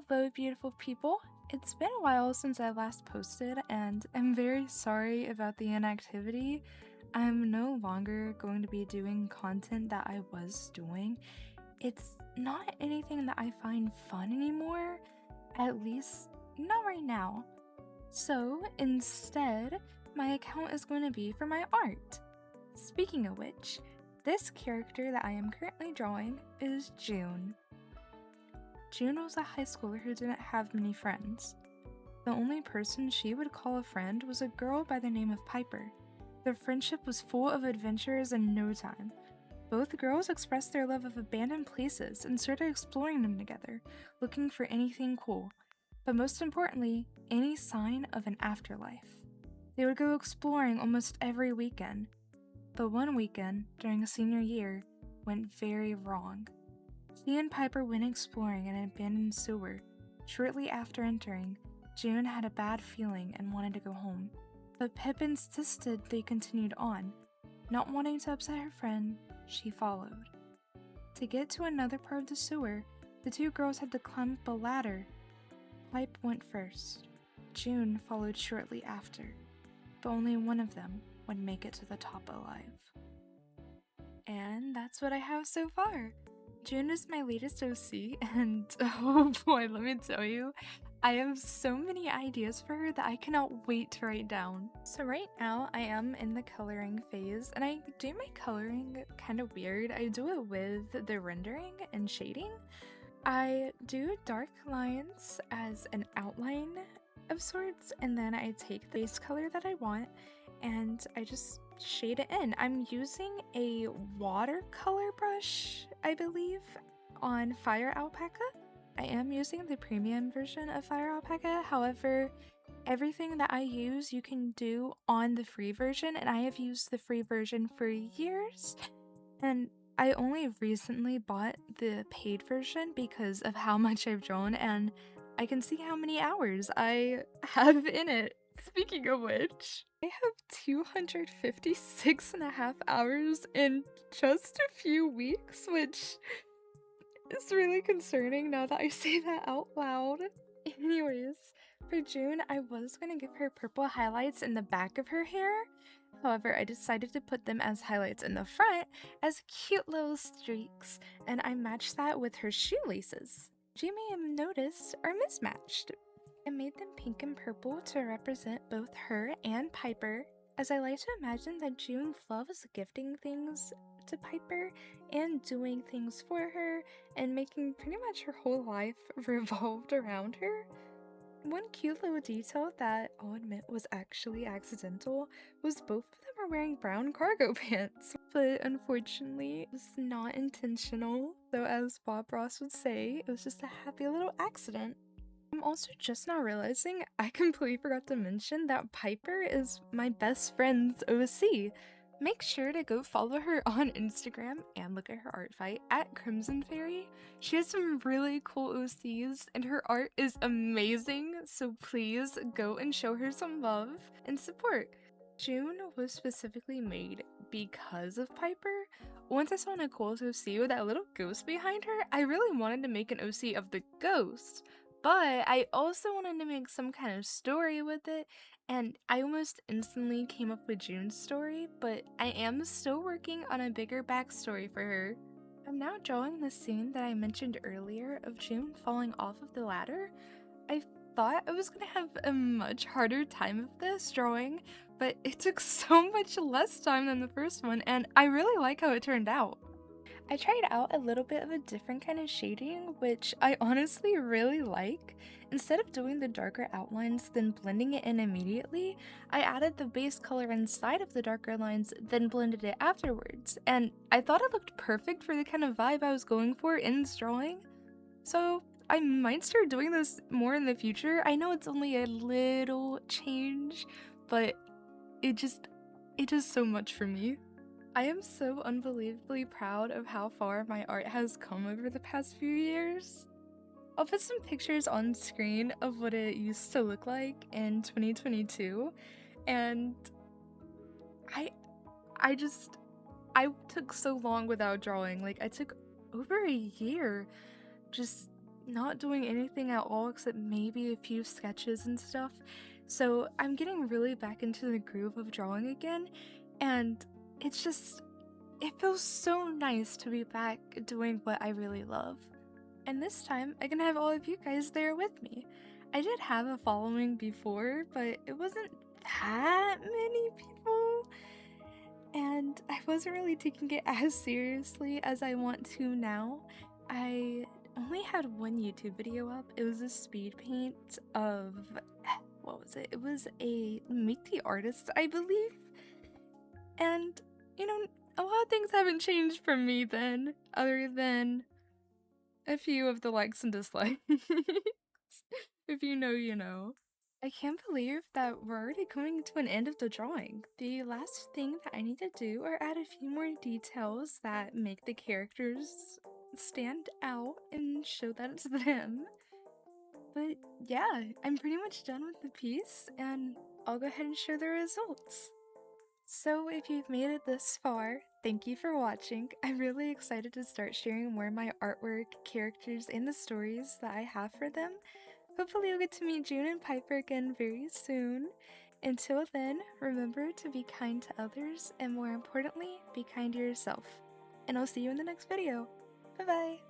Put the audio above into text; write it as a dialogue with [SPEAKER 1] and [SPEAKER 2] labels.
[SPEAKER 1] Hello, beautiful people. It's been a while since I last posted, and I'm very sorry about the inactivity. I'm no longer going to be doing content that I was doing. It's not anything that I find fun anymore, at least not right now. So instead, my account is going to be for my art. Speaking of which, this character that I am currently drawing is June. June was a high schooler who didn't have many friends. The only person she would call a friend was a girl by the name of Piper. Their friendship was full of adventures in no time. Both girls expressed their love of abandoned places and started exploring them together, looking for anything cool, but most importantly, any sign of an afterlife. They would go exploring almost every weekend, but one weekend, during a senior year, went very wrong. She and Piper went exploring an abandoned sewer. Shortly after entering, June had a bad feeling and wanted to go home, but Pip insisted they continued on. Not wanting to upset her friend, she followed. To get to another part of the sewer, the two girls had to climb up a ladder. Pipe went first. June followed shortly after, but only one of them would make it to the top alive. And that's what I have so far. June is my latest OC, and oh boy, let me tell you, I have so many ideas for her that I cannot wait to write down. So right now, I am in the coloring phase, and I do my coloring kind of weird. I do it with the rendering and shading. I do dark lines as an outline of sorts, and then I take the base color that I want, and I just shade it in. I'm using a watercolor brush, I believe, on Fire Alpaca. I am using the premium version of Fire Alpaca, however, everything that I use you can do on the free version, and I have used the free version for years, and I only recently bought the paid version because of how much I've drawn, and I can see how many hours I have in it. Speaking of which, I have 256.5 hours in just a few weeks, which is really concerning now that I say that out loud. Anyways, for June, I was going to give her purple highlights in the back of her hair. However, I decided to put them as highlights in the front as cute little streaks, and I matched that with her shoelaces. As you may have noticed, are mismatched. I made them pink and purple to represent both her and Piper, as I like to imagine that June loves gifting things to Piper and doing things for her and making pretty much her whole life revolved around her. One cute little detail that I'll admit was actually accidental was both of them are wearing brown cargo pants, but unfortunately it was not intentional. So as Bob Ross would say, it was just a happy little accident. I'm also just now realizing I completely forgot to mention that Piper is my best friend's OC. Make sure to go follow her on Instagram and look at her art fight at Crimson Fairy. She has some really cool OCs and her art is amazing, so please go and show her some love and support. June was specifically made because of Piper. Once I saw Nicole's OC with that little ghost behind her, I really wanted to make an OC of the ghost. But I also wanted to make some kind of story with it, and I almost instantly came up with June's story, but I am still working on a bigger backstory for her. I'm now drawing the scene that I mentioned earlier of June falling off of the ladder. I thought I was gonna have a much harder time of this drawing, but it took so much less time than the first one, and I really like how it turned out. I tried out a little bit of a different kind of shading, which I honestly really like. Instead of doing the darker outlines then blending it in immediately, I added the base color inside of the darker lines then blended it afterwards, and I thought it looked perfect for the kind of vibe I was going for in this drawing. So I might start doing this more in the future. I know it's only a little change, but it does so much for me. I am so unbelievably proud of how far my art has come over the past few years. I'll put some pictures on screen of what it used to look like in 2022, and I I took so long without drawing. Like, I took over a year just not doing anything at all except maybe a few sketches and stuff. So I'm getting really back into the groove of drawing again, and it's just, it feels so nice to be back doing what I really love. And this time, I can have all of you guys there with me. I did have a following before, but it wasn't that many people, and I wasn't really taking it as seriously as I want to now. I only had one YouTube video up. It was a speed paint of, what was it? It was a Meet the Artist, I believe. And, you know, a lot of things haven't changed from me then, other than a few of the likes and dislikes. If you know, you know. I can't believe that we're already coming to an end of the drawing. The last thing that I need to do are add a few more details that make the characters stand out and show that it's them. But yeah, I'm pretty much done with the piece, and I'll go ahead and show the results. So if you've made it this far, thank you for watching. I'm really excited to start sharing more of my artwork, characters, and the stories that I have for them. Hopefully you'll get to meet June and Piper again very soon. Until then, remember to be kind to others, and more importantly, be kind to yourself. And I'll see you in the next video. Bye bye!